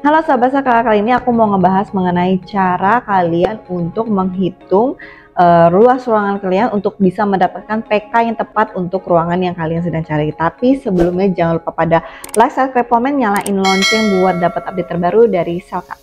Halo Sobat Saka, kali ini aku mau ngebahas mengenai cara kalian untuk menghitung luas ruangan kalian untuk bisa mendapatkan PK yang tepat untuk ruangan yang kalian sedang cari. Tapi sebelumnya jangan lupa pada like, subscribe, komen, nyalain lonceng buat dapat update terbaru dari Selka.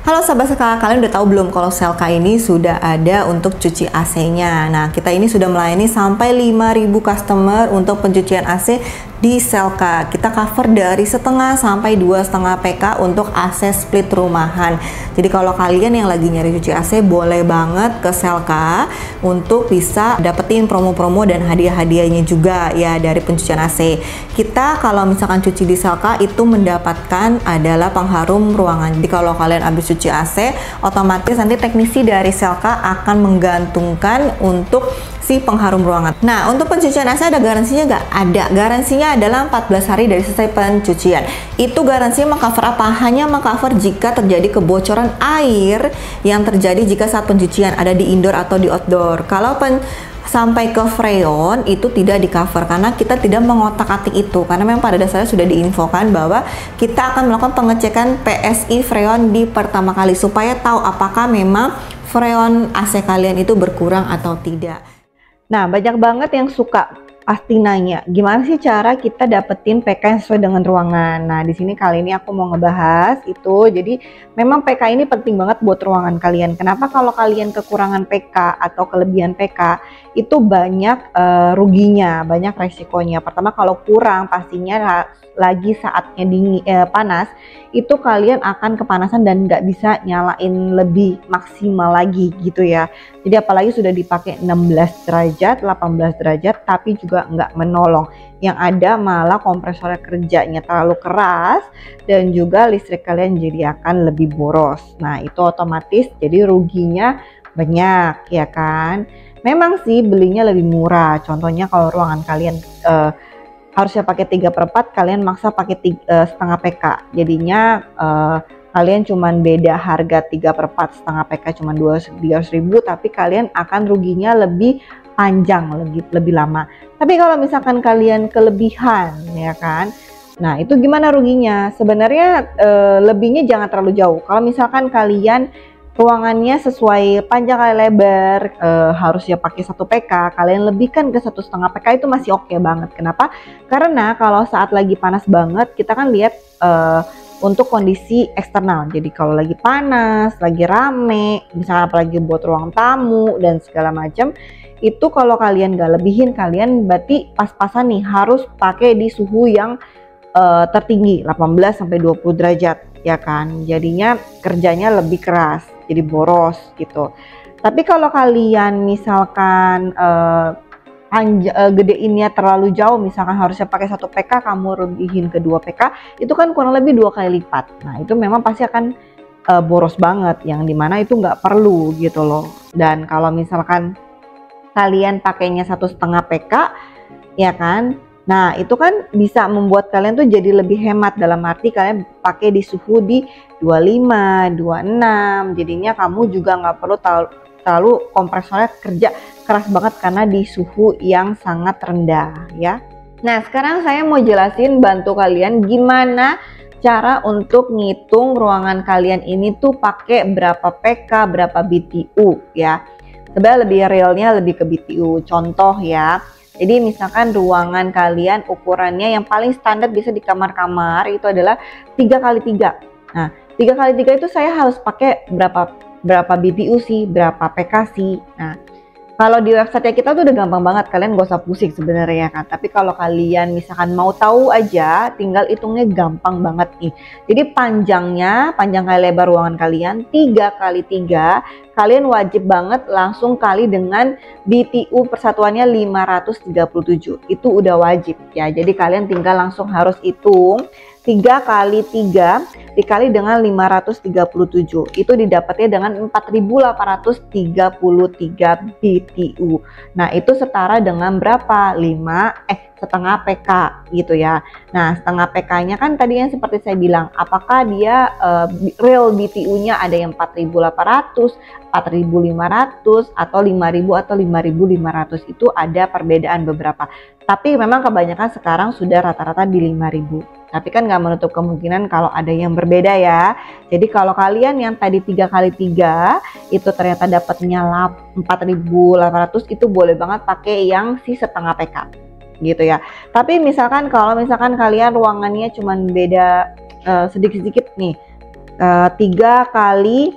Halo Sobat Selka, kalian udah tahu belum kalau Selka ini sudah ada untuk cuci AC-nya. Nah, kita ini sudah melayani sampai 5.000 customer untuk pencucian AC di Selka. Kita cover dari setengah sampai 2,5 PK untuk AC split rumahan. Jadi kalau kalian yang lagi nyari cuci AC, boleh banget ke Selka untuk bisa dapetin promo-promo dan hadiah-hadiahnya juga ya dari pencucian AC. Kita kalau misalkan cuci di Selka itu mendapatkan adalah pengharum ruangan. Jadi kalau kalian habis cuci AC, otomatis nanti teknisi dari Selka akan menggantungkan untuk si pengharum ruangan. Nah, untuk pencucian AC ada garansinya nggak? Ada. Garansinya adalah 14 hari dari selesai pencucian. Itu garansinya mengcover apa? Hanya mengcover jika terjadi kebocoran air yang terjadi jika saat pencucian ada di indoor atau di outdoor. Kalau sampai ke freon itu tidak di cover karena kita tidak mengotak-atik itu, karena memang pada dasarnya sudah diinfokan bahwa kita akan melakukan pengecekan PSI freon di pertama kali supaya tahu apakah memang freon AC kalian itu berkurang atau tidak. Nah, banyak banget yang suka pasti nanya, gimana sih cara kita dapetin PK yang sesuai dengan ruangan? Nah, di sini kali ini aku mau ngebahas itu. Jadi, memang PK ini penting banget buat ruangan kalian. Kenapa kalau kalian kekurangan PK atau kelebihan PK, itu banyak ruginya, banyak resikonya. Pertama, kalau kurang pastinya lagi saatnya panas, itu kalian akan kepanasan dan nggak bisa nyalain lebih maksimal lagi gitu ya. Jadi apalagi sudah dipakai 16 derajat, 18 derajat, tapi juga nggak menolong. Yang ada malah kompresornya kerjanya terlalu keras dan juga listrik kalian jadi akan lebih boros. Nah, itu otomatis jadi ruginya banyak ya kan. Memang sih belinya lebih murah. Contohnya kalau ruangan kalian harusnya pakai 3/4, kalian maksa pakai setengah PK. Jadinya kalian cuman beda harga 3/4 setengah PK cuma 200.000, tapi kalian akan ruginya lebih panjang, lebih lama. Tapi kalau misalkan kalian kelebihan ya kan, nah itu gimana ruginya? Sebenarnya lebihnya jangan terlalu jauh. Kalau misalkan kalian ruangannya sesuai panjang kali lebar, harusnya pakai 1 PK, kalian lebihkan ke 1,5 PK itu masih oke banget. Kenapa? Karena kalau saat lagi panas banget, kita kan lihat untuk kondisi eksternal. Jadi kalau lagi panas, lagi rame, misalnya apalagi buat ruang tamu dan segala macam, itu kalau kalian nggak lebihin, kalian berarti pas-pasan nih harus pakai di suhu yang tertinggi 18 sampai 20 derajat ya kan. Jadinya kerjanya lebih keras, jadi boros gitu. Tapi kalau kalian misalkan gedeinnya terlalu jauh, misalkan harusnya pakai 1 PK, kamu rugihin ke 2 PK, itu kan kurang lebih 2 kali lipat. Nah, itu memang pasti akan boros banget, yang dimana itu nggak perlu gitu loh. Dan kalau misalkan kalian pakainya 1,5 PK ya kan, nah itu kan bisa membuat kalian tuh jadi lebih hemat, dalam arti kalian pakai di suhu di 25, 26, jadinya kamu juga nggak perlu terlalu kompresornya kerja keras banget karena di suhu yang sangat rendah ya. Nah, sekarang saya mau jelasin, bantu kalian gimana cara untuk ngitung ruangan kalian ini tuh pakai berapa PK, berapa BTU ya. Sebenarnya lebih realnya lebih ke BTU. Contoh ya, jadi misalkan ruangan kalian ukurannya yang paling standar bisa di kamar-kamar itu adalah 3x3. Nah, 3x3 itu saya harus pakai berapa BTU sih, berapa PK sih. Nah, kalau di website kita tuh udah gampang banget, kalian gak usah pusing sebenarnya kan. Tapi kalau kalian misalkan mau tahu aja, tinggal hitungnya gampang banget nih. Jadi panjang kali lebar ruangan kalian 3x3, kalian wajib banget langsung kali dengan BTU persatuannya 537. Itu udah wajib ya. Jadi kalian tinggal langsung harus hitung 3 kali 3 dikali dengan 537, itu didapatnya dengan 4.833 BTU. Nah, itu setara dengan berapa? Setengah PK gitu ya. Nah, setengah PK-nya kan tadi yang seperti saya bilang, apakah dia real BTU-nya ada yang 4.800, 4.500 atau 5.000 atau 5.500, itu ada perbedaan beberapa. Tapi memang kebanyakan sekarang sudah rata-rata di 5.000. Tapi kan nggak menutup kemungkinan kalau ada yang berbeda ya. Jadi kalau kalian yang tadi 3 kali 3 itu ternyata dapatnya 4.800, itu boleh banget pakai yang si setengah PK gitu ya. Tapi misalkan kalau kalian ruangannya cuma beda sedikit-sedikit nih, 3 kali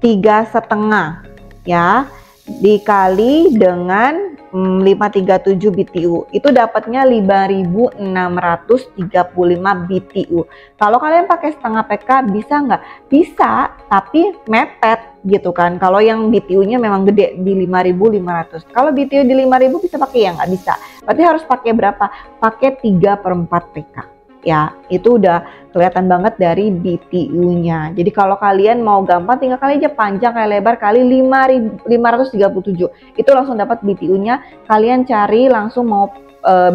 3,5 ya, dikali dengan 537 BTU, itu dapatnya 5.635 BTU. Kalau kalian pakai setengah PK bisa nggak? Bisa, tapi mepet gitu kan. Kalau yang BTU-nya memang gede di 5.500. Kalau BTU di 5.000 bisa pakai ya? Nggak bisa. Berarti harus pakai berapa? Pakai 3/4 PK. Ya, itu udah kelihatan banget dari BTU-nya. Jadi kalau kalian mau gampang, tinggal kali aja panjang kali lebar kali 5.537. Itu langsung dapat BTU-nya. Kalian cari langsung mau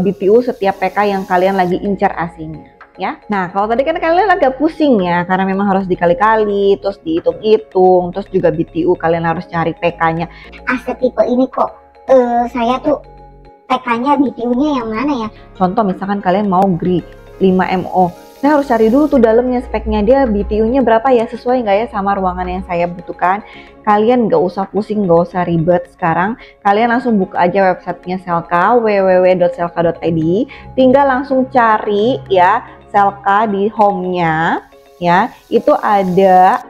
BTU setiap PK yang kalian lagi incar AC-nya. Ya, nah kalau tadi kan kalian agak pusing ya, karena memang harus dikali-kali, terus dihitung-hitung, terus juga BTU kalian harus cari PK-nya. AC tipe ini kok saya tuh PK-nya BTU-nya yang mana ya? Contoh misalkan kalian mau GRI 5MO, saya harus cari dulu tuh dalamnya speknya, dia BTU-nya berapa ya, sesuai nggak ya sama ruangan yang saya butuhkan. Kalian nggak usah pusing, nggak usah ribet. Sekarang kalian langsung buka aja websitenya Selka, www.selka.id, tinggal langsung cari ya Selka di home-nya ya, itu ada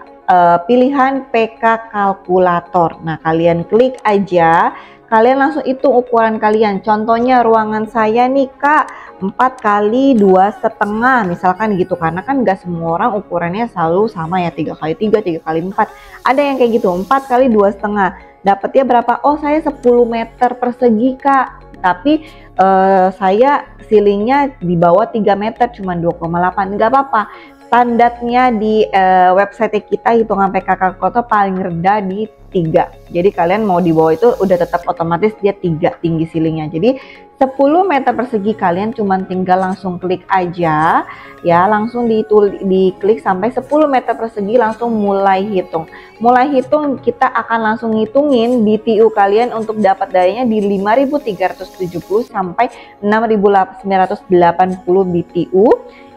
pilihan PK kalkulator. Nah, kalian klik aja, kalian langsung hitung ukuran kalian. Contohnya ruangan saya nih Kak, 4 kali 2,5 misalkan gitu, karena kan nggak semua orang ukurannya selalu sama ya, 3 kali 3, 3 kali 4. Ada yang kayak gitu, 4 kali 2,5. Dapatnya berapa? Oh, saya 10 meter persegi Kak. Tapi saya ceilingnya di bawah 3 meter, cuma 2,8. Nggak apa-apa. Standarnya di website kita hitungan PK kalkulator paling rendah di 3. Jadi kalian mau di bawah itu udah tetap otomatis dia 3 tinggi ceilingnya. Jadi 10 meter persegi kalian cuman tinggal langsung klik aja ya, langsung diklik sampai 10 meter persegi, langsung mulai hitung. Mulai hitung, kita akan langsung ngitungin BTU kalian untuk dapat dayanya di 5.370 sampai 6.980 BTU.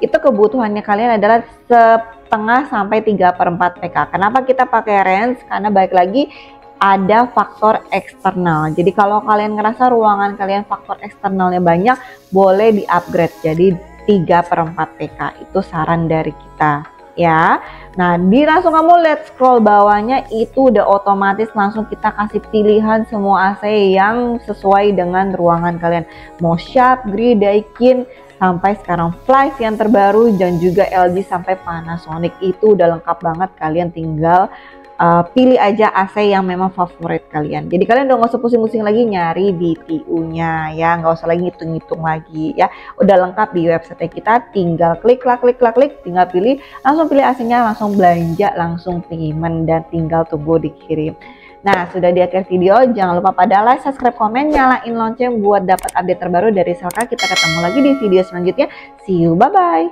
Itu kebutuhannya kalian adalah setengah sampai 3/4 PK. Kenapa kita pakai range? Karena balik lagi ada faktor eksternal. Jadi kalau kalian ngerasa ruangan kalian faktor eksternalnya banyak, boleh di-upgrade jadi 3/4 PK. Itu saran dari kita ya. Nah, langsung kamu lihat scroll bawahnya, itu udah otomatis langsung kita kasih pilihan semua AC yang sesuai dengan ruangan kalian. Mau Sharp, GRI, Daikin, sampai sekarang Flies yang terbaru, dan juga LG sampai Panasonic, itu udah lengkap banget. Kalian tinggal pilih aja AC yang memang favorit kalian. Jadi kalian udah nggak usah pusing-pusing lagi nyari BTU-nya ya, nggak usah lagi ngitung-ngitung lagi ya. Udah lengkap di website kita, tinggal klik, tinggal pilih, langsung pilih AC-nya, langsung belanja, langsung payment, dan tinggal tunggu dikirim. Nah, sudah di akhir video, jangan lupa pada like, subscribe, komen, nyalain lonceng buat dapat update terbaru dari Selka. Kita ketemu lagi di video selanjutnya. See you, bye-bye.